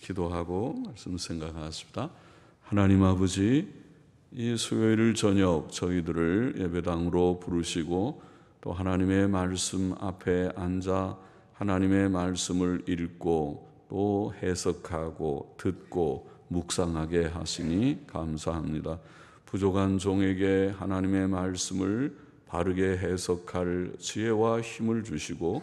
기도하고 말씀 생각하겠습니다. 하나님 아버지, 이 수요일 저녁 저희들을 예배당으로 부르시고 또 하나님의 말씀 앞에 앉아 하나님의 말씀을 읽고 또 해석하고 듣고 묵상하게 하시니 감사합니다. 부족한 종에게 하나님의 말씀을 바르게 해석할 지혜와 힘을 주시고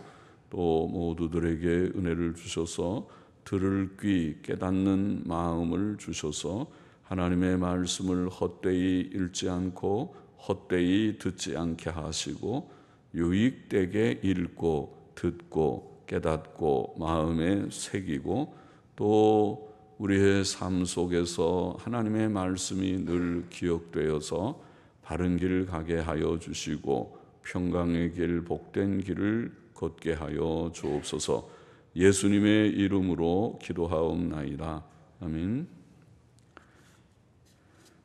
또 모두들에게 은혜를 주셔서 들을 귀 깨닫는 마음을 주셔서 하나님의 말씀을 헛되이 읽지 않고 헛되이 듣지 않게 하시고 유익되게 읽고 듣고 깨닫고 마음에 새기고 또 우리의 삶 속에서 하나님의 말씀이 늘 기억되어서 바른 길 가게 하여 주시고 평강의 길 복된 길을 걷게 하여 주옵소서. 예수님의 이름으로 기도하옵나이다. 아멘.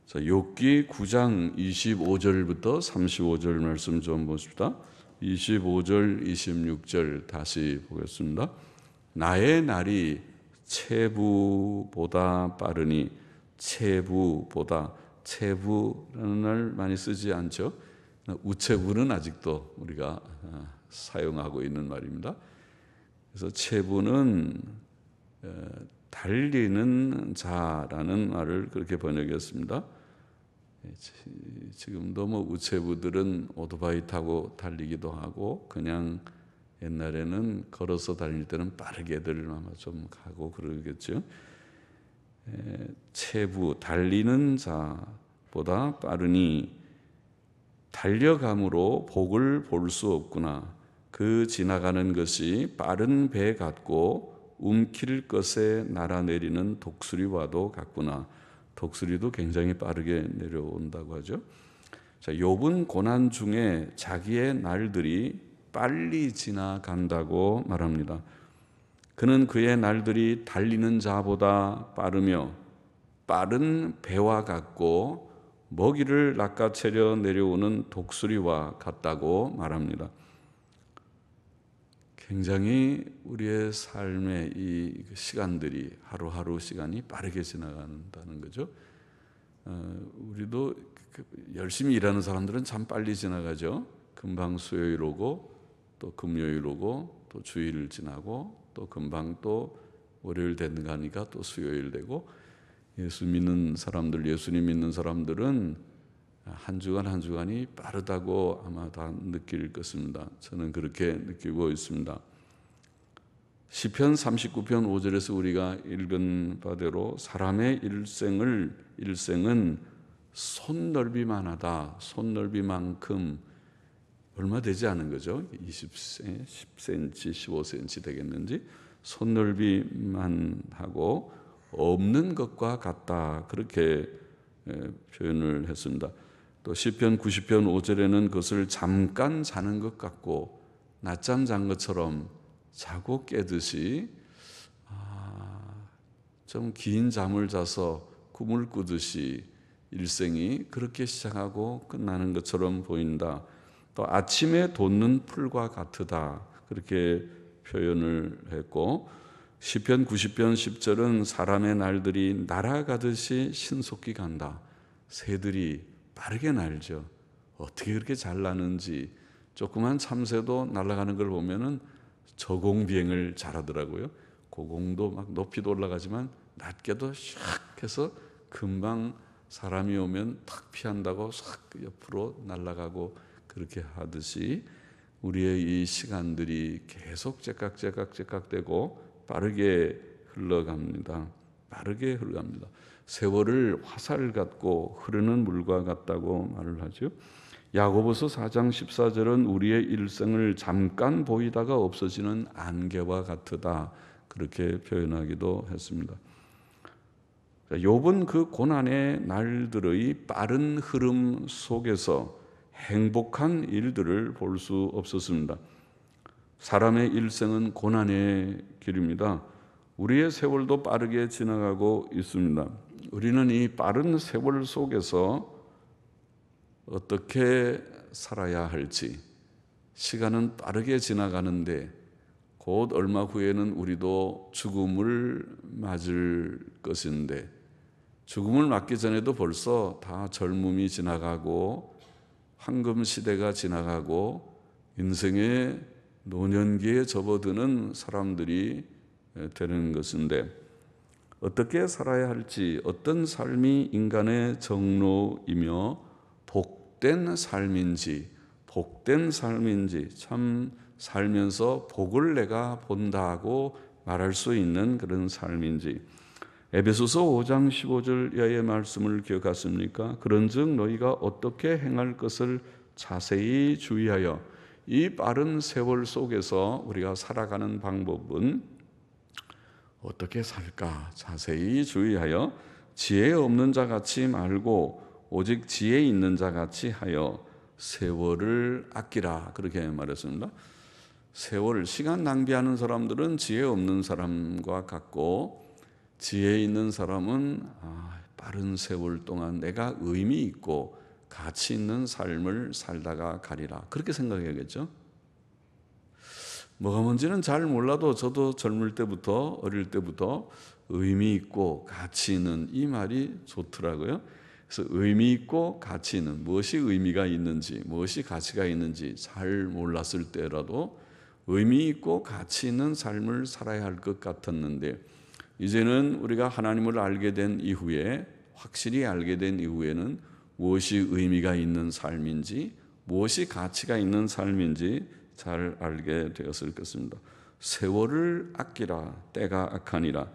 자, 욥기 9장 25절부터 35절 말씀 좀 보십시다. 25절, 26절 다시 보겠습니다. 나의 날이 체부보다 빠르니, 체부보다, 체부라는 말 많이 쓰지 않죠. 우체부는 아직도 우리가 사용하고 있는 말입니다. 그래서 체부는 달리는 자라는 말을 그렇게 번역했습니다. 지금도 뭐 우체부들은 오토바이 타고 달리기도 하고 그냥 옛날에는 걸어서 달릴 때는 빠르게들 아마 좀 가고 그러겠죠. 체부, 달리는 자보다 빠르니 달려감으로 복을 볼 수 없구나. 그 지나가는 것이 빠른 배 같고 움킬 것에 날아내리는 독수리와도 같구나. 독수리도 굉장히 빠르게 내려온다고 하죠. 자, 욥은 고난 중에 자기의 날들이 빨리 지나간다고 말합니다. 그는 그의 날들이 달리는 자보다 빠르며 빠른 배와 같고 먹이를 낚아채려 내려오는 독수리와 같다고 말합니다. 굉장히 우리의 삶의 이 시간들이 하루하루 시간이 빠르게 지나간다는 거죠. 우리도 열심히 일하는 사람들은 참 빨리 지나가죠. 금방 수요일 오고 또 금요일 오고 또 주일 지나고 또 금방 또 월요일 되는가 또 수요일 되고, 예수님 믿는 사람들은 한 주간 한 주간이 빠르다고 아마 다 느낄 것입니다. 저는 그렇게 느끼고 있습니다. 시편 39편 5절에서 우리가 읽은 바대로 사람의 일생은 손넓이만 하다. 손넓이만큼 얼마 되지 않은 거죠. 20cm, 10cm, 15cm 되겠는지. 손넓이만 하고 없는 것과 같다. 그렇게 표현을 했습니다. 또 시편 90편 5절에는 그것을 잠깐 자는 것 같고 낮잠 잔 것처럼 자고 깨듯이 좀 긴 잠을 자서 꿈을 꾸듯이 일생이 그렇게 시작하고 끝나는 것처럼 보인다. 또 아침에 돋는 풀과 같으다. 그렇게 표현을 했고 시편 90편 10절은 사람의 날들이 날아가듯이 신속히 간다. 새들이 빠르게 날죠. 어떻게 그렇게 잘 나는지. 조그만 참새도 날아가는 걸 보면은 저공비행을 잘하더라고요. 고공도 막 높이도 올라가지만 낮게도 샥 해서 금방 사람이 오면 탁 피한다고 싹 옆으로 날아가고 그렇게 하듯이 우리의 이 시간들이 계속 째깍째깍되고 빠르게 흘러갑니다. 빠르게 흘러갑니다. 세월을 화살 같고 흐르는 물과 같다고 말을 하죠. 야고보서 4장 14절은 우리의 일생을 잠깐 보이다가 없어지는 안개와 같으다. 그렇게 표현하기도 했습니다. 욥은 그 고난의 날들의 빠른 흐름 속에서 행복한 일들을 볼 수 없었습니다. 사람의 일생은 고난의 길입니다. 우리의 세월도 빠르게 지나가고 있습니다. 우리는 이 빠른 세월 속에서 어떻게 살아야 할지, 시간은 빠르게 지나가는데 곧 얼마 후에는 우리도 죽음을 맞을 것인데, 죽음을 맞기 전에도 벌써 다 젊음이 지나가고 황금 시대가 지나가고 인생의 노년기에 접어드는 사람들이 되는 것인데, 어떻게 살아야 할지, 어떤 삶이 인간의 정로이며 복된 삶인지 참 살면서 복을 내가 본다고 말할 수 있는 그런 삶인지. 에베소서 5장 15절 이하의 말씀을 기억하십니까? 그런즉 너희가 어떻게 행할 것을 자세히 주의하여. 이 빠른 세월 속에서 우리가 살아가는 방법은 어떻게 살까? 자세히 주의하여 지혜 없는 자 같이 말고 오직 지혜 있는 자 같이 하여 세월을 아끼라. 그렇게 말했습니다. 세월, 시간 낭비하는 사람들은 지혜 없는 사람과 같고, 지혜 있는 사람은 빠른 세월 동안 내가 의미 있고 가치 있는 삶을 살다가 가리라. 그렇게 생각해야겠죠. 뭐가 뭔지는 잘 몰라도 저도 어릴 때부터 의미 있고 가치 있는 이 말이 좋더라고요. 그래서 의미 있고 가치 있는, 무엇이 의미가 있는지 무엇이 가치가 있는지 잘 몰랐을 때라도 의미 있고 가치 있는 삶을 살아야 할 것 같았는데, 이제는 우리가 하나님을 알게 된 이후에, 확실히 알게 된 이후에는 무엇이 의미가 있는 삶인지 무엇이 가치가 있는 삶인지 잘 알게 되었을 것입니다. 세월을 아끼라. 때가 악하니라.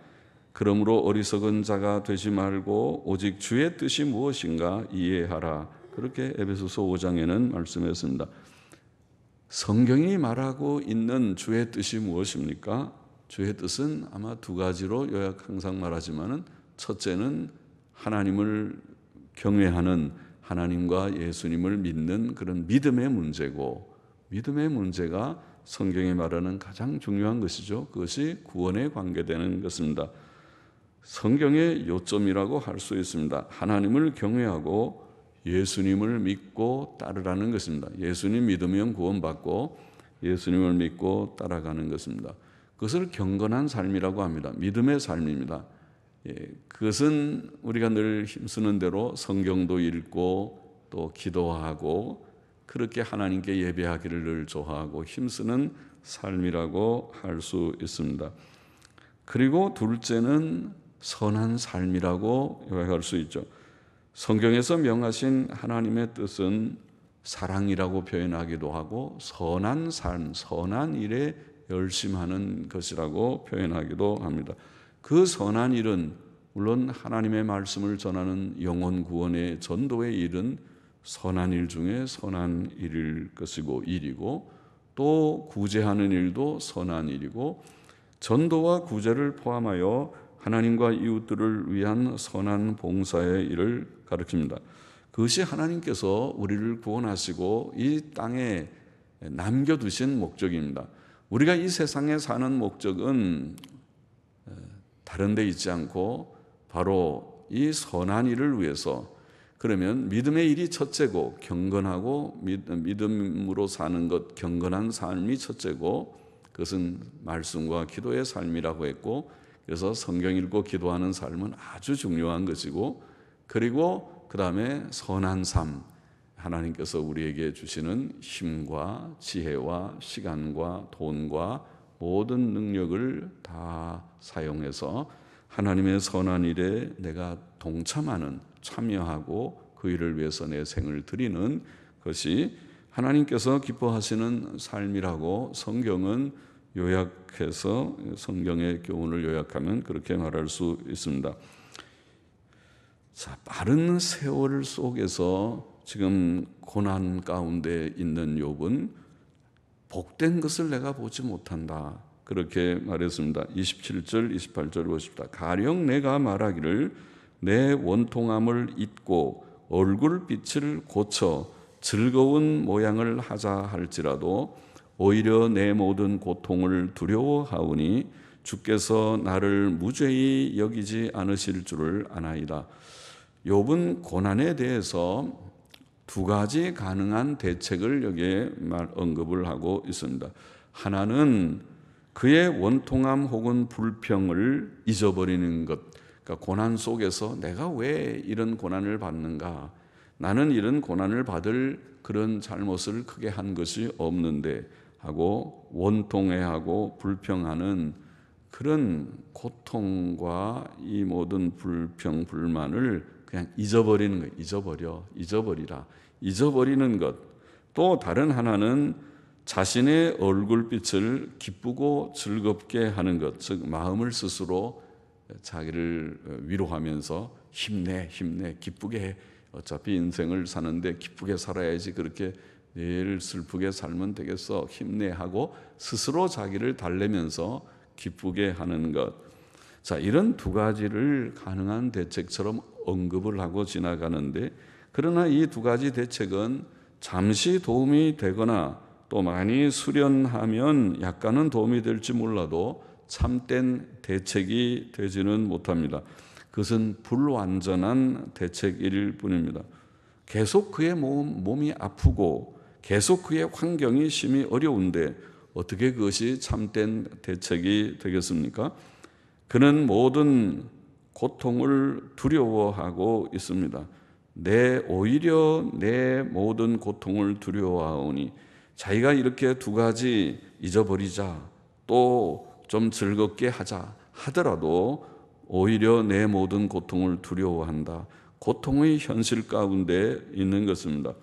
그러므로 어리석은 자가 되지 말고 오직 주의 뜻이 무엇인가 이해하라. 그렇게 에베소서 5장에는 말씀했습니다. 성경이 말하고 있는 주의 뜻이 무엇입니까? 주의 뜻은 아마 두 가지로 항상 말하지만은, 첫째는 하나님을 경외하는, 하나님과 예수님을 믿는 그런 믿음의 문제고, 믿음의 문제가 성경이 말하는 가장 중요한 것이죠. 그것이 구원에 관계되는 것입니다. 성경의 요점이라고 할 수 있습니다. 하나님을 경외하고 예수님을 믿고 따르라는 것입니다. 예수님 믿으면 구원받고 예수님을 믿고 따라가는 것입니다. 그것을 경건한 삶이라고 합니다. 믿음의 삶입니다. 그것은 우리가 늘 힘쓰는 대로 성경도 읽고 또 기도하고 그렇게 하나님께 예배하기를 늘 좋아하고 힘쓰는 삶이라고 할 수 있습니다. 그리고 둘째는 선한 삶이라고 요약할 수 있죠. 성경에서 명하신 하나님의 뜻은 사랑이라고 표현하기도 하고, 선한 삶, 선한 일에 열심하는 것이라고 표현하기도 합니다. 그 선한 일은 물론 하나님의 말씀을 전하는 영혼 구원의 전도의 일은 선한 일 중에 선한 일일 것이고 일이고, 또 구제하는 일도 선한 일이고, 전도와 구제를 포함하여 하나님과 이웃들을 위한 선한 봉사의 일을 가르칩니다. 그것이 하나님께서 우리를 구원하시고 이 땅에 남겨두신 목적입니다. 우리가 이 세상에 사는 목적은 다른 데 있지 않고 바로 이 선한 일을 위해서, 그러면 믿음의 일이 첫째고 경건하고 믿음으로 사는 것, 경건한 삶이 첫째고, 그것은 말씀과 기도의 삶이라고 했고, 그래서 성경 읽고 기도하는 삶은 아주 중요한 것이고, 그리고 그 다음에 선한 삶, 하나님께서 우리에게 주시는 힘과 지혜와 시간과 돈과 모든 능력을 다 사용해서 하나님의 선한 일에 내가 동참하는, 참여하고 그 일을 위해서 내 생을 드리는 것이 하나님께서 기뻐하시는 삶이라고 성경은 요약해서, 성경의 교훈을 요약하면 그렇게 말할 수 있습니다. 자, 빠른 세월 속에서 지금 고난 가운데 있는 욥은 복된 것을 내가 보지 못한다, 그렇게 말했습니다. 27절 28절 보십시다. 가령 내가 말하기를 내 원통함을 잊고 얼굴빛을 고쳐 즐거운 모양을 하자 할지라도 오히려 내 모든 고통을 두려워하오니 주께서 나를 무죄히 여기지 않으실 줄을 아나이다. 욥은 고난에 대해서 두 가지 가능한 대책을 여기에 언급을 하고 있습니다. 하나는 그의 원통함 혹은 불평을 잊어버리는 것. 그러니까 고난 속에서 내가 왜 이런 고난을 받는가? 나는 이런 고난을 받을 그런 잘못을 크게 한 것이 없는데 하고 원통해하고 불평하는 그런 고통과 이 모든 불평, 불만을 그냥 잊어버리는 거예요. 잊어버리라. 잊어버리는 것. 또 다른 하나는 자신의 얼굴빛을 기쁘고 즐겁게 하는 것. 즉 마음을 스스로 자기를 위로하면서 힘내, 기쁘게 해. 어차피 인생을 사는데 기쁘게 살아야지 그렇게 내일 슬프게 살면 되겠어. 힘내 하고 스스로 자기를 달래면서 기쁘게 하는 것. 자, 이런 두 가지를 가능한 대책처럼 언급을 하고 지나가는데, 그러나 이 두 가지 대책은 잠시 도움이 되거나 또 많이 수련하면 약간은 도움이 될지 몰라도 참된 대책이 되지는 못합니다. 그것은 불완전한 대책일 뿐입니다. 계속 그의 몸이 아프고 계속 그의 환경이 심히 어려운데 어떻게 그것이 참된 대책이 되겠습니까? 그는 모든 고통을 두려워하고 있습니다. 오히려 내 모든 고통을 두려워하오니, 자기가 이렇게 두 가지 잊어버리자, 또 좀 즐겁게 하자 하더라도 오히려 내 모든 고통을 두려워한다. 고통의 현실 가운데 있는 것입니다.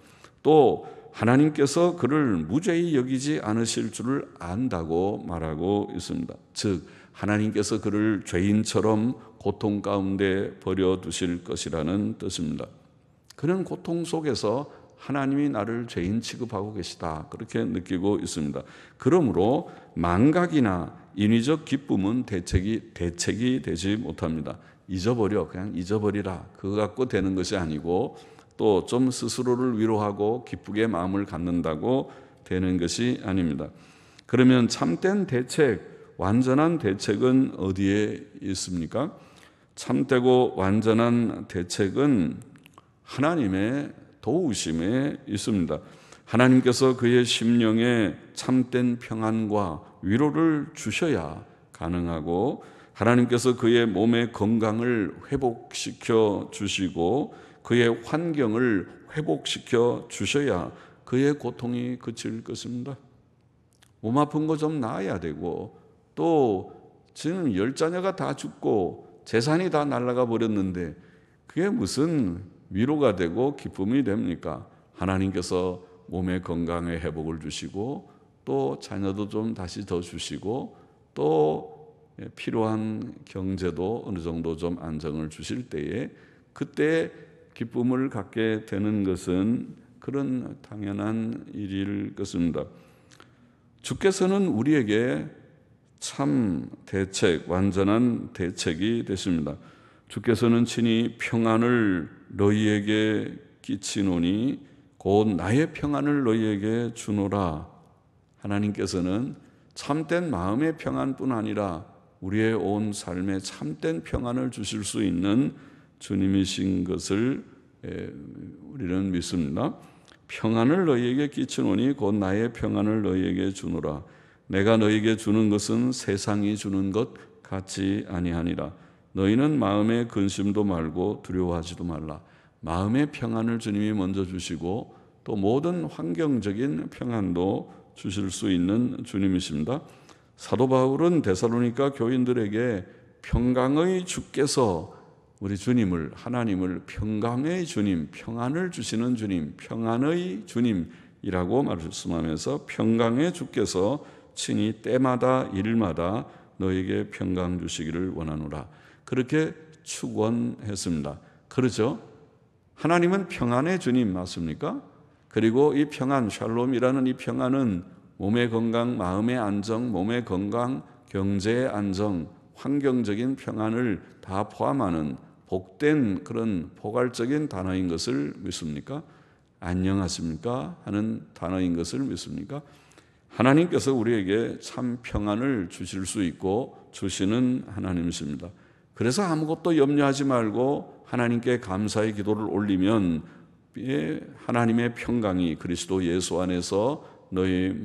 또 하나님께서 그를 무죄히 여기지 않으실 줄을 안다고 말하고 있습니다. 즉 하나님께서 그를 죄인처럼 고통 가운데 버려두실 것이라는 뜻입니다. 그는 고통 속에서 하나님이 나를 죄인 취급하고 계시다, 그렇게 느끼고 있습니다. 그러므로 망각이나 인위적 기쁨은 대책이 되지 못합니다. 그냥 잊어버리라, 그거 갖고 되는 것이 아니고, 또 좀 스스로를 위로하고 기쁘게 마음을 갖는다고 되는 것이 아닙니다. 그러면 참된 대책, 완전한 대책은 어디에 있습니까? 참되고 완전한 대책은 하나님의 도우심에 있습니다. 하나님께서 그의 심령에 참된 평안과 위로를 주셔야 가능하고, 하나님께서 그의 몸의 건강을 회복시켜 주시고 그의 환경을 회복시켜 주셔야 그의 고통이 그칠 것입니다. 몸 아픈 거 좀 나아야 되고, 또 지금 10자녀가 다 죽고 재산이 다 날아가 버렸는데 그게 무슨 위로가 되고 기쁨이 됩니까? 하나님께서 몸의 건강에 회복을 주시고 또 자녀도 좀 다시 더 주시고 또 필요한 경제도 어느 정도 좀 안정을 주실 때에 그때 기쁨을 갖게 되는 것은 그런 당연한 일일 것입니다. 주께서는 우리에게 참 대책, 완전한 대책이 되십니다. 주께서는 친히 평안을 너희에게 끼치노니 곧 나의 평안을 너희에게 주노라. 하나님께서는 참된 마음의 평안뿐 아니라 우리의 온 삶에 참된 평안을 주실 수 있는 주님이신 것을 우리는 믿습니다. 평안을 너희에게 끼치노니 곧 나의 평안을 너희에게 주노라. 내가 너희에게 주는 것은 세상이 주는 것 같지 아니하니라. 너희는 마음의 근심도 말고 두려워하지도 말라. 마음의 평안을 주님이 먼저 주시고 또 모든 환경적인 평안도 주실 수 있는 주님이십니다. 사도 바울은 데살로니가 교인들에게 평강의 주께서 우리 주님을, 하나님을 평강의 주님, 평안을 주시는 주님, 평안의 주님이라고 말씀하면서 평강의 주께서 친히 때마다 일마다 너에게 평강 주시기를 원하노라, 그렇게 축원했습니다. 그렇죠? 하나님은 평안의 주님 맞습니까? 그리고 이 평안, 샬롬이라는 이 평안은 몸의 건강, 마음의 안정, 몸의 건강, 경제의 안정, 환경적인 평안을 다 포함하는 복된 그런 포괄적인 단어인 것을 믿습니까? 안녕하십니까? 하는 단어인 것을 믿습니까? 하나님께서 우리에게 참 평안을 주실 수 있고 주시는 하나님이십니다. 그래서 아무것도 염려하지 말고 하나님께 감사의 기도를 올리면 하나님의 평강이 그리스도 예수 안에서 너의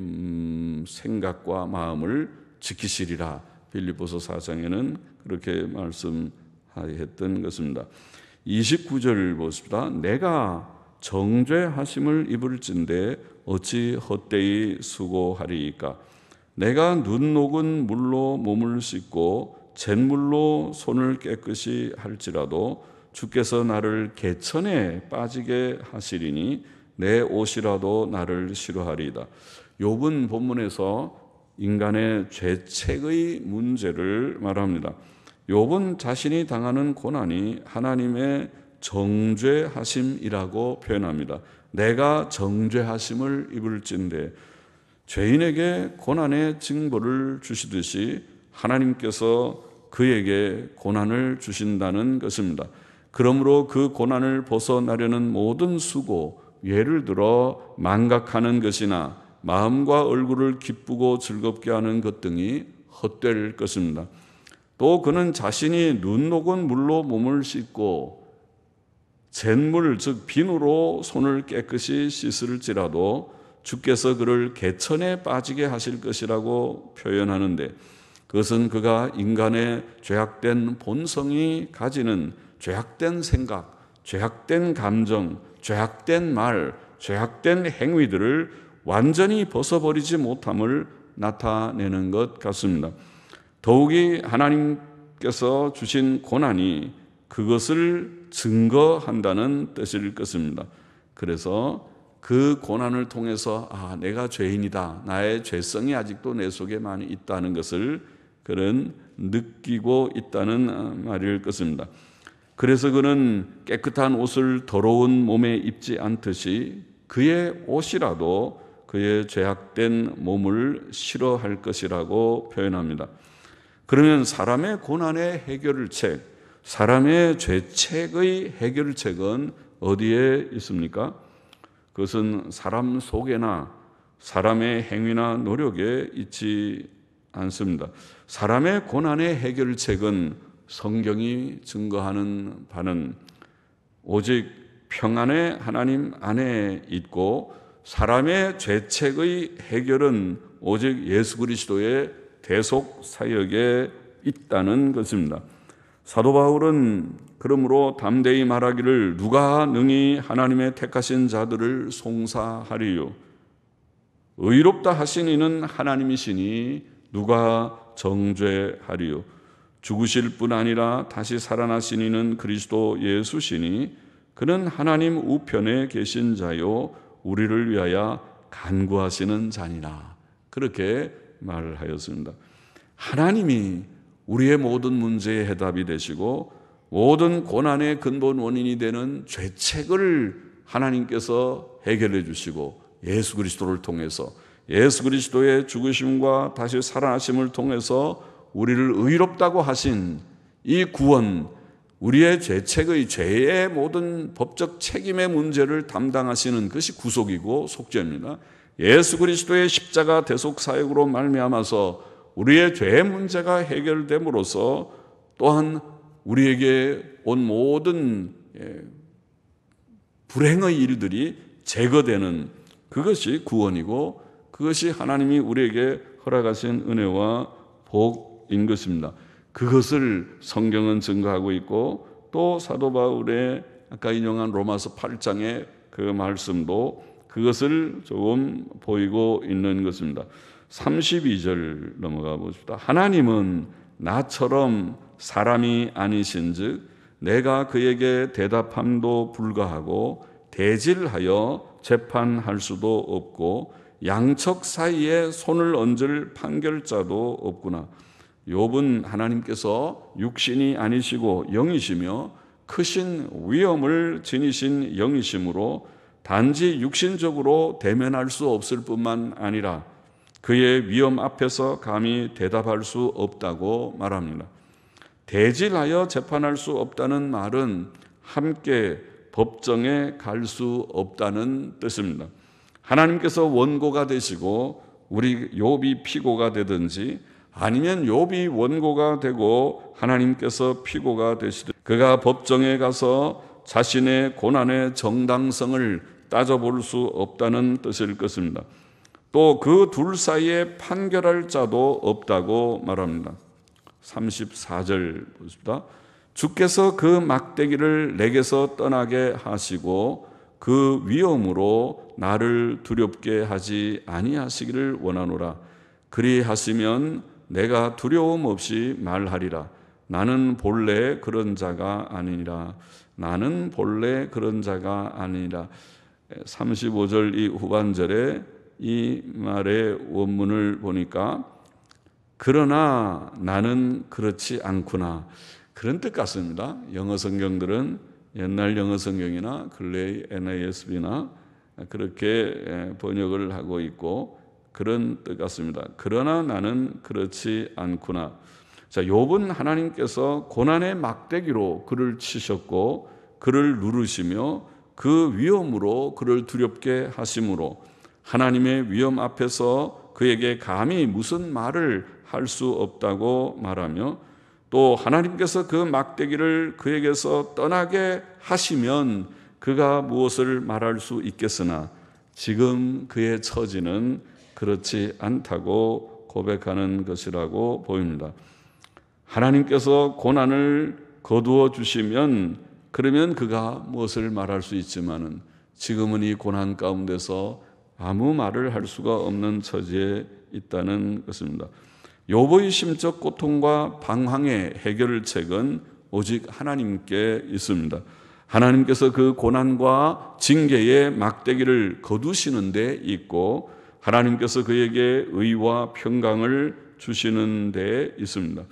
생각과 마음을 지키시리라. 빌립보서 4장에는 그렇게 말씀했던 것입니다. 29절 보십시다. 내가 정죄하심을 입을진대 어찌 헛되이 수고하리이까. 내가 눈 녹은 물로 몸을 씻고 잿물로 손을 깨끗이 할지라도 주께서 나를 개천에 빠지게 하시리니 내 옷이라도 나를 싫어하리이다. 욥은 본문에서 인간의 죄책의 문제를 말합니다. 욥은 자신이 당하는 고난이 하나님의 정죄하심이라고 표현합니다. 내가 정죄하심을 입을진대, 죄인에게 고난의 징벌을 주시듯이 하나님께서 그에게 고난을 주신다는 것입니다. 그러므로 그 고난을 벗어나려는 모든 수고, 예를 들어 망각하는 것이나 마음과 얼굴을 기쁘고 즐겁게 하는 것 등이 헛될 것입니다. 또 그는 자신이 눈 녹은 물로 몸을 씻고 잿물, 즉 비누로 손을 깨끗이 씻을지라도 주께서 그를 개천에 빠지게 하실 것이라고 표현하는데, 그것은 그가 인간의 죄악된 본성이 가지는 죄악된 생각, 죄악된 감정, 죄악된 말, 죄악된 행위들을 완전히 벗어버리지 못함을 나타내는 것 같습니다. 더욱이 하나님께서 주신 고난이 그것을 증거한다는 뜻일 것입니다. 그래서 그 고난을 통해서 내가 죄인이다, 나의 죄성이 아직도 내 속에 많이 있다는 것을 그는 느끼고 있다는 말일 것입니다. 그래서 그는 깨끗한 옷을 더러운 몸에 입지 않듯이 그의 옷이라도 그의 죄악된 몸을 싫어할 것이라고 표현합니다. 그러면 사람의 고난의 해결책, 사람의 죄책의 해결책은 어디에 있습니까? 그것은 사람 속에나 사람의 행위나 노력에 있지 않습니다. 사람의 고난의 해결책은 성경이 증거하는 바는 오직 평안의 하나님 안에 있고, 사람의 죄책의 해결은 오직 예수 그리스도의 대속 사역에 있다는 것입니다. 사도 바울은 그러므로 담대히 말하기를 누가 능히 하나님의 택하신 자들을 송사하리요. 의롭다 하신 이는 하나님이시니 누가 정죄하리요. 죽으실 뿐 아니라 다시 살아나신 이는 그리스도 예수시니 그는 하나님 우편에 계신 자요 우리를 위하여 간구하시는 자니라. 그렇게 말하였습니다. 하나님이 우리의 모든 문제의 해답이 되시고 모든 고난의 근본 원인이 되는 죄책을 하나님께서 해결해 주시고, 예수 그리스도를 통해서 예수 그리스도의 죽으심과 다시 살아나심을 통해서 우리를 의롭다고 하신 이 구원, 우리의 죄책의 죄의 모든 법적 책임의 문제를 담당하시는 것이 구속이고 속죄입니다. 예수 그리스도의 십자가 대속 사역으로 말미암아서 우리의 죄의 문제가 해결됨으로써 또한 우리에게 온 모든 불행의 일들이 제거되는 그것이 구원이고, 그것이 하나님이 우리에게 허락하신 은혜와 복인 것입니다. 그것을 성경은 증거하고 있고, 또 사도 바울의 아까 인용한 로마서 8장의 그 말씀도 그것을 조금 보이고 있는 것입니다. 32절 넘어가 보십시다. 하나님은 나처럼 사람이 아니신즉 내가 그에게 대답함도 불가하고 대질하여 재판할 수도 없고 양측 사이에 손을 얹을 판결자도 없구나. 욥은 하나님께서 육신이 아니시고 영이시며 크신 위엄을 지니신 영이시므로 단지 육신적으로 대면할 수 없을 뿐만 아니라 그의 위엄 앞에서 감히 대답할 수 없다고 말합니다. 대질하여 재판할 수 없다는 말은 함께 법정에 갈 수 없다는 뜻입니다. 하나님께서 원고가 되시고 우리 욥이 피고가 되든지, 아니면 욥이 원고가 되고 하나님께서 피고가 되시든, 그가 법정에 가서 자신의 고난의 정당성을 따져볼 수 없다는 뜻일 것입니다. 또 그 둘 사이에 판결할 자도 없다고 말합니다. 34절 보십니다. 주께서 그 막대기를 내게서 떠나게 하시고 그 위엄으로 나를 두렵게 하지 아니하시기를 원하노라. 그리하시면 내가 두려움 없이 말하리라. 나는 본래 그런 자가 아니니라. 나는 본래 그런 자가 아니니라. 35절 이 후반절에 이 말의 원문을 보니까 그러나 나는 그렇지 않구나, 그런 뜻 같습니다. 영어 성경들은, 옛날 영어 성경이나 근래의 NASB나 그렇게 번역을 하고 있고 그런 뜻 같습니다. 그러나 나는 그렇지 않구나. 자, 욥은 하나님께서 고난의 막대기로 그를 치셨고 그를 누르시며 그 위엄으로 그를 두렵게 하심으로 하나님의 위엄 앞에서 그에게 감히 무슨 말을 할 수 없다고 말하며, 또 하나님께서 그 막대기를 그에게서 떠나게 하시면 그가 무엇을 말할 수 있겠으나 지금 그의 처지는 그렇지 않다고 고백하는 것이라고 보입니다. 하나님께서 고난을 거두어 주시면 그러면 그가 무엇을 말할 수 있지만은 지금은 이 고난 가운데서 아무 말을 할 수가 없는 처지에 있다는 것입니다. 욥의 심적 고통과 방황의 해결책은 오직 하나님께 있습니다. 하나님께서 그 고난과 징계의 막대기를 거두시는 데 있고 하나님께서 그에게 의와 평강을 주시는 데 있습니다.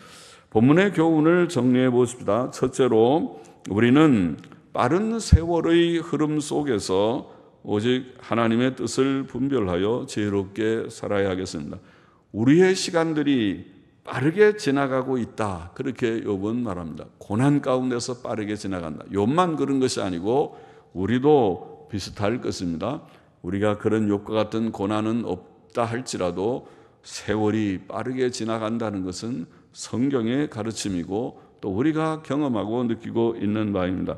본문의 교훈을 정리해 보십시다. 첫째로 우리는 빠른 세월의 흐름 속에서 오직 하나님의 뜻을 분별하여 지혜롭게 살아야 하겠습니다. 우리의 시간들이 빠르게 지나가고 있다, 그렇게 욥은 말합니다. 고난 가운데서 빠르게 지나간다. 욥만 그런 것이 아니고 우리도 비슷할 것입니다. 우리가 그런 욥과 같은 고난은 없다 할지라도 세월이 빠르게 지나간다는 것은 성경의 가르침이고 또 우리가 경험하고 느끼고 있는 바입니다.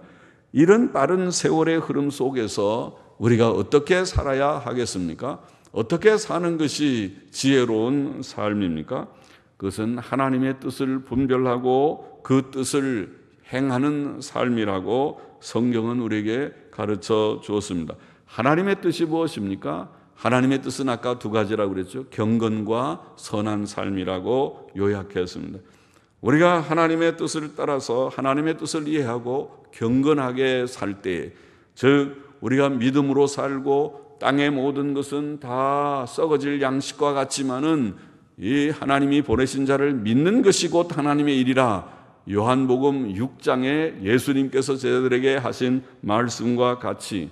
이런 빠른 세월의 흐름 속에서 우리가 어떻게 살아야 하겠습니까? 어떻게 사는 것이 지혜로운 삶입니까? 그것은 하나님의 뜻을 분별하고 그 뜻을 행하는 삶이라고 성경은 우리에게 가르쳐 주었습니다. 하나님의 뜻이 무엇입니까? 하나님의 뜻은 아까 두 가지라고 그랬죠. 경건과 선한 삶이라고 요약했습니다. 우리가 하나님의 뜻을 따라서 하나님의 뜻을 이해하고 경건하게 살 때, 즉 우리가 믿음으로 살고 땅의 모든 것은 다 썩어질 양식과 같지만은 이 하나님이 보내신 자를 믿는 것이 곧 하나님의 일이라, 요한복음 6장에 예수님께서 제자들에게 하신 말씀과 같이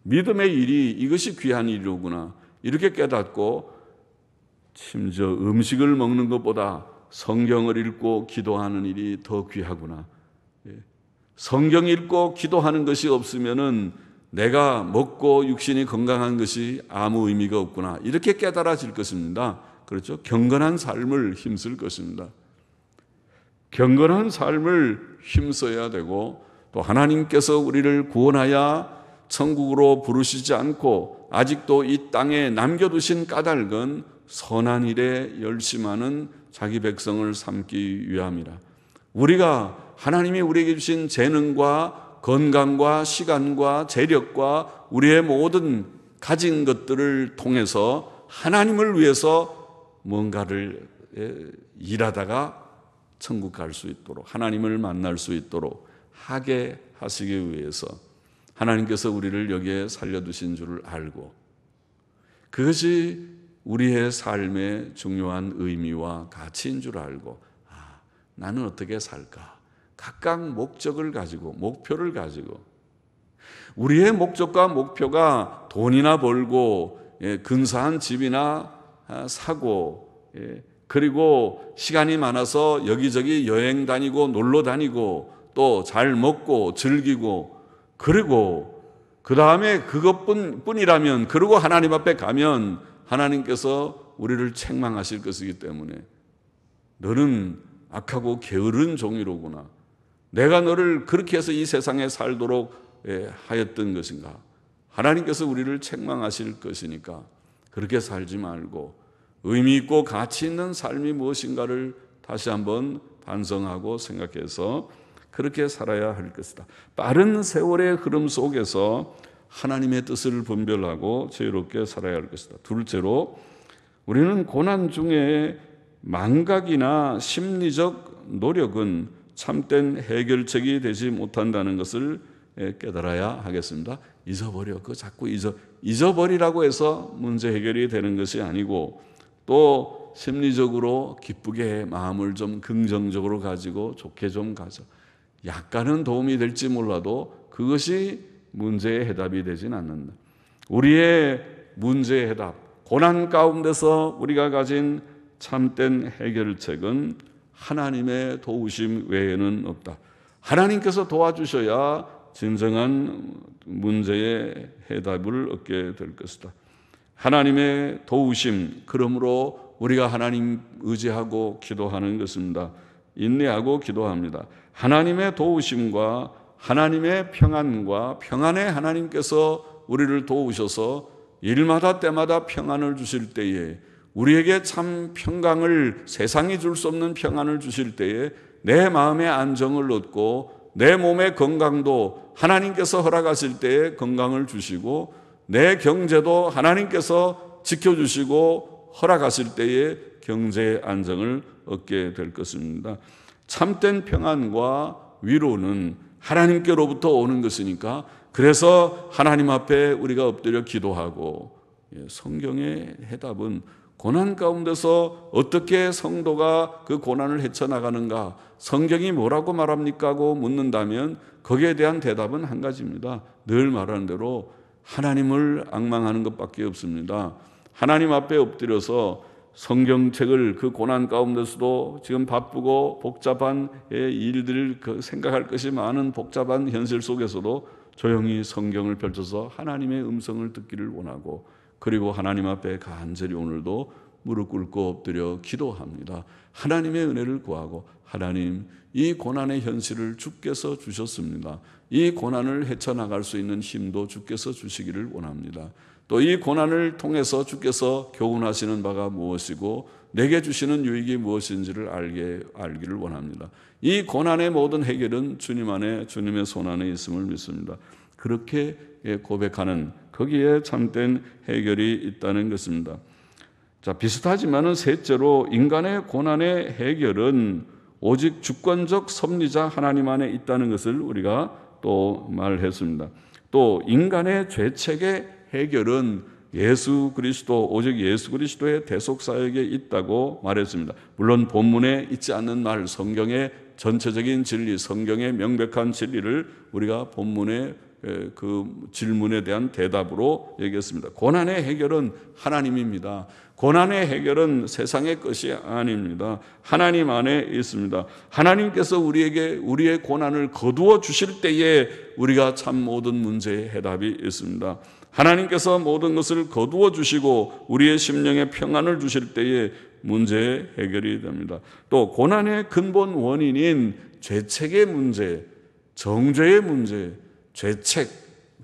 믿음의 일이 이것이 귀한 일이로구나, 이렇게 깨닫고 심지어 음식을 먹는 것보다 성경을 읽고 기도하는 일이 더 귀하구나. 성경 읽고 기도하는 것이 없으면은 내가 먹고 육신이 건강한 것이 아무 의미가 없구나, 이렇게 깨달아질 것입니다. 그렇죠? 경건한 삶을 힘쓸 것입니다. 경건한 삶을 힘써야 되고, 또 하나님께서 우리를 구원하여 천국으로 부르시지 않고 아직도 이 땅에 남겨두신 까닭은 선한 일에 열심하는 자기 백성을 삼기 위함이라. 우리가 하나님이 우리에게 주신 재능과 건강과 시간과 재력과 우리의 모든 가진 것들을 통해서 하나님을 위해서 뭔가를 일하다가 천국 갈 수 있도록, 하나님을 만날 수 있도록 하게 하시기 위해서 하나님께서 우리를 여기에 살려두신 줄을 알고, 그것이 우리의 삶의 중요한 의미와 가치인 줄 알고, 나는 어떻게 살까? 각각 목적을 가지고, 목표를 가지고, 우리의 목적과 목표가 돈이나 벌고 근사한 집이나 사고, 그리고 시간이 많아서 여기저기 여행 다니고 놀러 다니고 또 잘 먹고 즐기고, 그리고 그 다음에 그것뿐이라면, 그리고 하나님 앞에 가면 하나님께서 우리를 책망하실 것이기 때문에 너는 악하고 게으른 종이로구나, 내가 너를 그렇게 해서 이 세상에 살도록 하였던 것인가, 하나님께서 우리를 책망하실 것이니까 그렇게 살지 말고 의미 있고 가치 있는 삶이 무엇인가를 다시 한번 반성하고 생각해서 그렇게 살아야 할 것이다. 빠른 세월의 흐름 속에서 하나님의 뜻을 분별하고 자유롭게 살아야 할 것이다. 둘째로, 우리는 고난 중에 망각이나 심리적 노력은 참된 해결책이 되지 못한다는 것을 깨달아야 하겠습니다. 잊어버려. 그거 자꾸 잊어버리라고 해서 문제 해결이 되는 것이 아니고, 또 심리적으로 기쁘게 마음을 좀 긍정적으로 가지고 좋게 좀 가져. 약간은 도움이 될지 몰라도 그것이 문제의 해답이 되진 않는다. 우리의 문제의 해답, 고난 가운데서 우리가 가진 참된 해결책은 하나님의 도우심 외에는 없다. 하나님께서 도와주셔야 진정한 문제의 해답을 얻게 될 것이다. 하나님의 도우심, 그러므로 우리가 하나님 의지하고 기도하는 것입니다. 인내하고 기도합니다. 하나님의 도우심과 하나님의 평안과 평안의 하나님께서 우리를 도우셔서 일마다 때마다 평안을 주실 때에, 우리에게 참 평강을, 세상이 줄 수 없는 평안을 주실 때에 내 마음의 안정을 얻고 내 몸의 건강도 하나님께서 허락하실 때에 건강을 주시고 내 경제도 하나님께서 지켜주시고 허락하실 때에 경제의 안정을 얻게 될 것입니다. 참된 평안과 위로는 하나님께로부터 오는 것이니까, 그래서 하나님 앞에 우리가 엎드려 기도하고, 성경의 해답은 고난 가운데서 어떻게 성도가 그 고난을 헤쳐나가는가, 성경이 뭐라고 말합니까? 하고 묻는다면 거기에 대한 대답은 한 가지입니다. 늘 말하는 대로 하나님을 앙망하는 것밖에 없습니다. 하나님 앞에 엎드려서 성경책을, 그 고난 가운데서도 지금 바쁘고 복잡한 일들, 생각할 것이 많은 복잡한 현실 속에서도 조용히 성경을 펼쳐서 하나님의 음성을 듣기를 원하고, 그리고 하나님 앞에 간절히 오늘도 무릎 꿇고 엎드려 기도합니다. 하나님의 은혜를 구하고, 하나님, 이 고난의 현실을 주께서 주셨습니다. 이 고난을 헤쳐나갈 수 있는 힘도 주께서 주시기를 원합니다. 또 이 고난을 통해서 주께서 교훈하시는 바가 무엇이고 내게 주시는 유익이 무엇인지를 알기를 원합니다. 이 고난의 모든 해결은 주님 안에, 주님의 손 안에 있음을 믿습니다. 그렇게 고백하는, 거기에 참된 해결이 있다는 것입니다. 자, 비슷하지만은 셋째로, 인간의 고난의 해결은 오직 주권적 섭리자 하나님 안에 있다는 것을 우리가 또 말했습니다. 또 인간의 죄책의 해결은 예수 그리스도, 오직 예수 그리스도의 대속사역에 있다고 말했습니다. 물론 본문에 있지 않는 말, 성경의 전체적인 진리, 성경의 명백한 진리를 우리가 본문의 그 질문에 대한 대답으로 얘기했습니다. 고난의 해결은 하나님입니다. 고난의 해결은 세상의 것이 아닙니다. 하나님 안에 있습니다. 하나님께서 우리에게 우리의 고난을 거두어 주실 때에 우리가 참 모든 문제의 해답이 있습니다. 하나님께서 모든 것을 거두어 주시고 우리의 심령에 평안을 주실 때에 문제의 해결이 됩니다. 또 고난의 근본 원인인 죄책의 문제, 정죄의 문제, 죄책,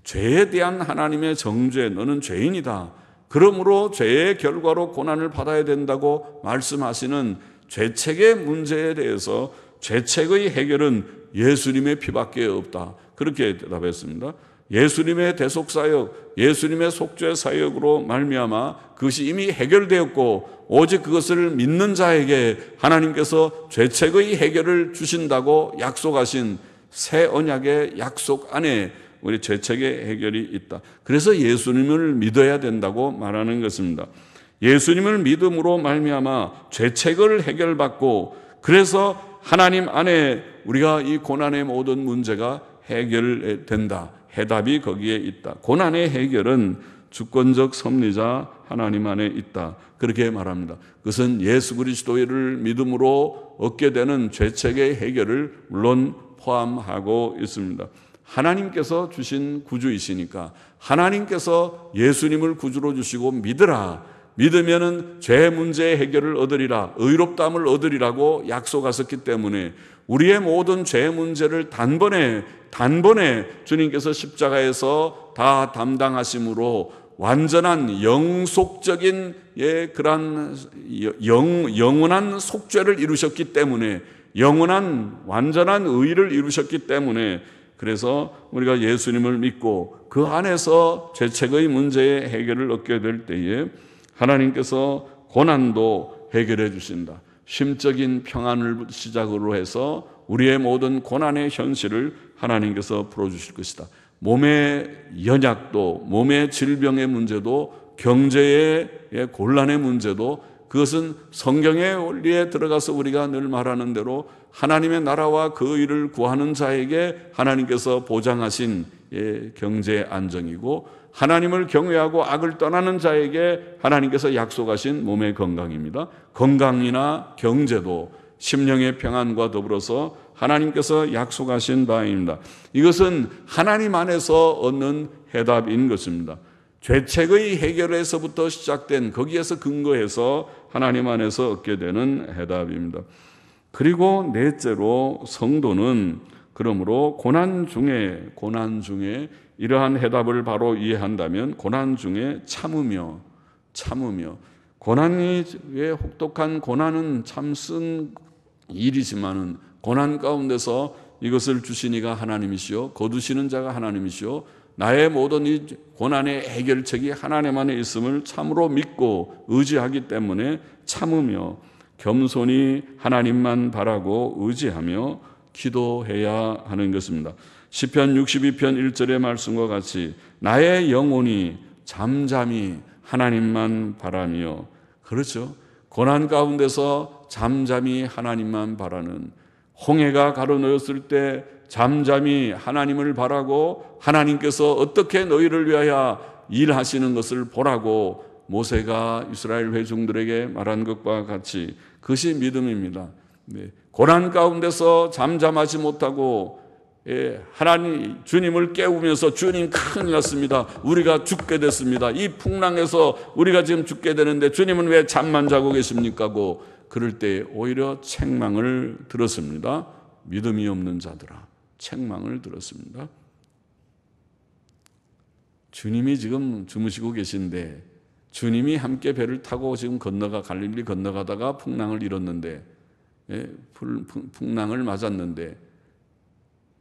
죄에 대한 하나님의 정죄, 너는 죄인이다, 그러므로 죄의 결과로 고난을 받아야 된다고 말씀하시는 죄책의 문제에 대해서 죄책의 해결은 예수님의 피밖에 없다, 그렇게 대답했습니다. 예수님의 대속사역, 예수님의 속죄 사역으로 말미암아 그것이 이미 해결되었고, 오직 그것을 믿는 자에게 하나님께서 죄책의 해결을 주신다고 약속하신 새 언약의 약속 안에 우리 죄책의 해결이 있다. 그래서 예수님을 믿어야 된다고 말하는 것입니다. 예수님을 믿음으로 말미암아 죄책을 해결받고, 그래서 하나님 안에 우리가 이 고난의 모든 문제가 해결된다. 해답이 거기에 있다. 고난의 해결은 주권적 섭리자 하나님 안에 있다, 그렇게 말합니다. 그것은 예수 그리스도를 믿음으로 얻게 되는 죄책의 해결을 물론 포함하고 있습니다. 하나님께서 주신 구주이시니까, 하나님께서 예수님을 구주로 주시고 믿으라, 믿으면은 죄 문제의 해결을 얻으리라, 의롭다함을 얻으리라고 약속하셨기 때문에 우리의 모든 죄 문제를 단번에 주님께서 십자가에서 다 담당하심으로 완전한 영속적인 그러한 영원한 속죄를 이루셨기 때문에, 영원한 완전한 의를 이루셨기 때문에, 그래서 우리가 예수님을 믿고 그 안에서 죄책의 문제의 해결을 얻게 될 때에 하나님께서 고난도 해결해 주신다. 심적인 평안을 시작으로 해서 우리의 모든 고난의 현실을 하나님께서 풀어주실 것이다. 몸의 연약도, 몸의 질병의 문제도, 경제의 곤란의 문제도, 그것은 성경의 원리에 들어가서 우리가 늘 말하는 대로 하나님의 나라와 그 일을 구하는 자에게 하나님께서 보장하신 경제 안정이고, 하나님을 경외하고 악을 떠나는 자에게 하나님께서 약속하신 몸의 건강입니다. 건강이나 경제도 심령의 평안과 더불어서 하나님께서 약속하신 바입니다. 이것은 하나님 안에서 얻는 해답인 것입니다. 죄책의 해결에서부터 시작된, 거기에서 근거해서 하나님 안에서 얻게 되는 해답입니다. 그리고 넷째로 성도는 그러므로 고난 중에 이러한 해답을 바로 이해한다면 고난 중에 참으며 고난이, 왜 혹독한 고난은 참 쓴 일이지만은 고난 가운데서 이것을 주신 이가 하나님이시오, 거두시는 자가 하나님이시오, 나의 모든 이 고난의 해결책이 하나님 안에 있음을 참으로 믿고 의지하기 때문에 참으며 겸손히 하나님만 바라고 의지하며 기도해야 하는 것입니다. 시편 62편 1절의 말씀과 같이 나의 영혼이 잠잠히 하나님만 바라며, 그렇죠, 고난 가운데서 잠잠히 하나님만 바라는, 홍해가 가로놓였을 때 잠잠히 하나님을 바라고 하나님께서 어떻게 너희를 위하여 일하시는 것을 보라고 모세가 이스라엘 회중들에게 말한 것과 같이 그것이 믿음입니다. 고난 가운데서 잠잠하지 못하고 하나님 주님을 깨우면서 주님 큰일 났습니다, 우리가 죽게 됐습니다, 이 풍랑에서 우리가 지금 죽게 되는데 주님은 왜 잠만 자고 계십니까? 고 그럴 때 오히려 책망을 들었습니다. 믿음이 없는 자들아, 책망을 들었습니다. 주님이 지금 주무시고 계신데, 주님이 함께 배를 타고 지금 갈릴리 건너가다가 풍랑을 일었는데, 풍랑을 맞았는데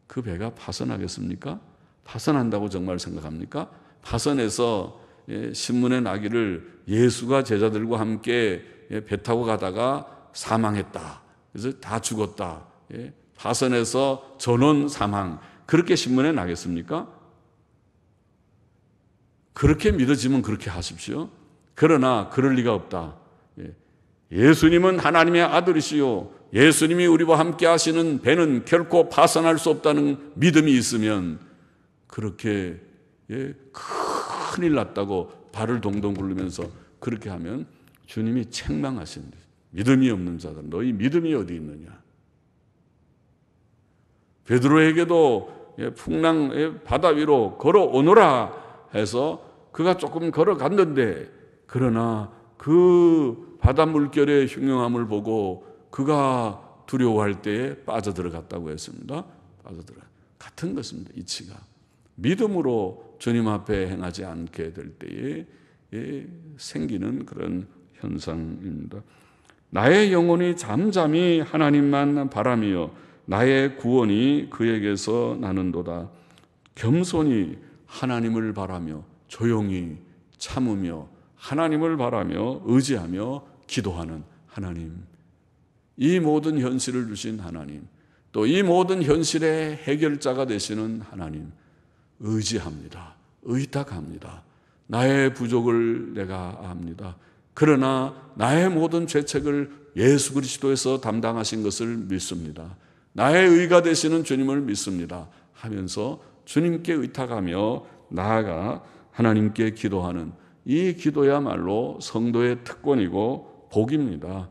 그 배가 파선하겠습니까? 파선한다고 정말 생각합니까? 파선해서 신문에 나기를 예수가 제자들과 함께 배 타고 가다가 사망했다, 그래서 다 죽었다, 파선해서 전원 사망, 그렇게 신문에 나겠습니까? 그렇게 믿어지면 그렇게 하십시오. 그러나 그럴 리가 없다. 예수님은 하나님의 아들이시요, 예수님이 우리와 함께 하시는 배는 결코 파선할 수 없다는 믿음이 있으면 그렇게 큰일 났다고 발을 동동 굴리면서 그렇게 하면 주님이 책망하신다. 믿음이 없는 자들, 너희 믿음이 어디 있느냐? 베드로에게도 풍랑 바다 위로 걸어오너라 해서 그가 조금 걸어갔는데, 그러나 그 바다 물결의 흉흉함을 보고 그가 두려워할 때에 빠져들어갔다고 했습니다. 같은 것입니다. 이치가 믿음으로 주님 앞에 행하지 않게 될 때에 생기는 그런 현상입니다. 나의 영혼이 잠잠히 하나님만 바라며 나의 구원이 그에게서 나는도다. 겸손히 하나님을 바라며 조용히 참으며 하나님을 바라며 의지하며 기도하는 하나님, 이 모든 현실을 주신 하나님, 또 이 모든 현실의 해결자가 되시는 하나님 의지합니다. 의탁합니다. 나의 부족을 내가 압니다. 그러나 나의 모든 죄책을 예수 그리스도에서 담당하신 것을 믿습니다. 나의 의가 되시는 주님을 믿습니다 하면서 주님께 의탁하며 나아가 하나님께 기도하는 이 기도야말로 성도의 특권이고 복입니다.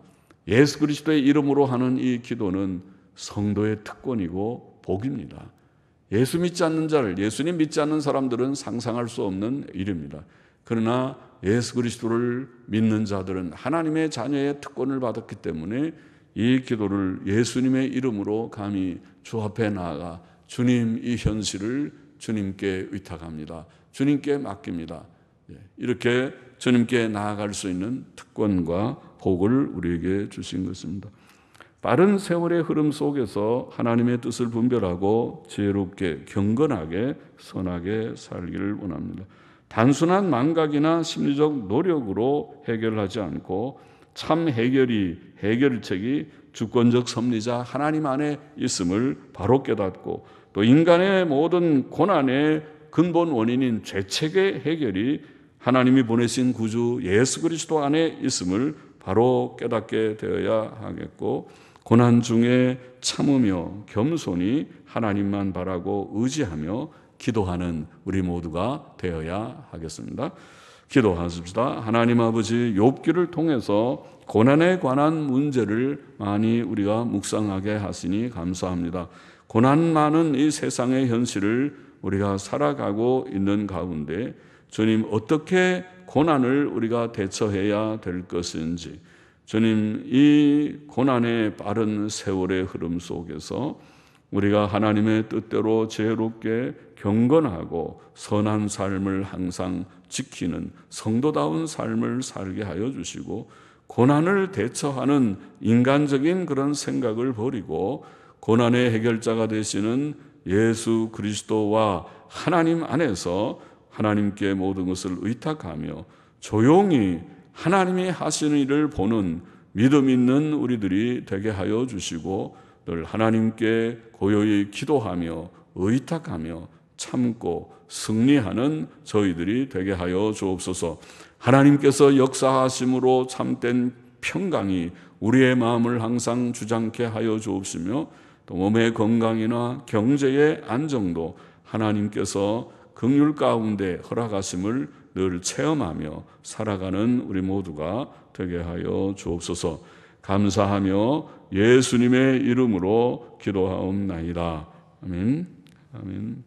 예수 그리스도의 이름으로 하는 이 기도는 성도의 특권이고 복입니다. 예수 믿지 않는 자를, 예수님 믿지 않는 사람들은 상상할 수 없는 일입니다. 그러나 예수 그리스도를 믿는 자들은 하나님의 자녀의 특권을 받았기 때문에 이 기도를 예수님의 이름으로 감히 주 앞에 나아가 주님, 이 현실을 주님께 의탁합니다. 주님께 맡깁니다. 이렇게 주님께 나아갈 수 있는 특권과 복을 우리에게 주신 것입니다. 빠른 세월의 흐름 속에서 하나님의 뜻을 분별하고 지혜롭게 경건하게 선하게 살기를 원합니다. 단순한 망각이나 심리적 노력으로 해결하지 않고 참 해결책이 주권적 섭리자 하나님 안에 있음을 바로 깨닫고, 또 인간의 모든 고난의 근본 원인인 죄책의 해결이 하나님이 보내신 구주 예수 그리스도 안에 있음을 바로 깨닫게 되어야 하겠고, 고난 중에 참으며 겸손히 하나님만 바라고 의지하며 기도하는 우리 모두가 되어야 하겠습니다. 기도하십시다. 하나님 아버지, 욥기를 통해서 고난에 관한 문제를 많이 우리가 묵상하게 하시니 감사합니다. 고난 많은 이 세상의 현실을 우리가 살아가고 있는 가운데 주님, 어떻게 고난을 우리가 대처해야 될 것인지, 주님, 이 고난의 빠른 세월의 흐름 속에서 우리가 하나님의 뜻대로 지혜롭게 경건하고 선한 삶을 항상 지키는 성도다운 삶을 살게 하여 주시고, 고난을 대처하는 인간적인 그런 생각을 버리고 고난의 해결자가 되시는 예수 그리스도와 하나님 안에서 하나님께 모든 것을 의탁하며 조용히 하나님이 하시는 일을 보는 믿음 있는 우리들이 되게 하여 주시고, 늘 하나님께 고요히 기도하며 의탁하며 참고 승리하는 저희들이 되게 하여 주옵소서. 하나님께서 역사하심으로 참된 평강이 우리의 마음을 항상 주장케 하여 주옵시며, 또 몸의 건강이나 경제의 안정도 하나님께서 긍휼 가운데 허락하심을 늘 체험하며 살아가는 우리 모두가 되게 하여 주옵소서. 감사하며 예수님의 이름으로 기도하옵나이다. 아멘. 아멘.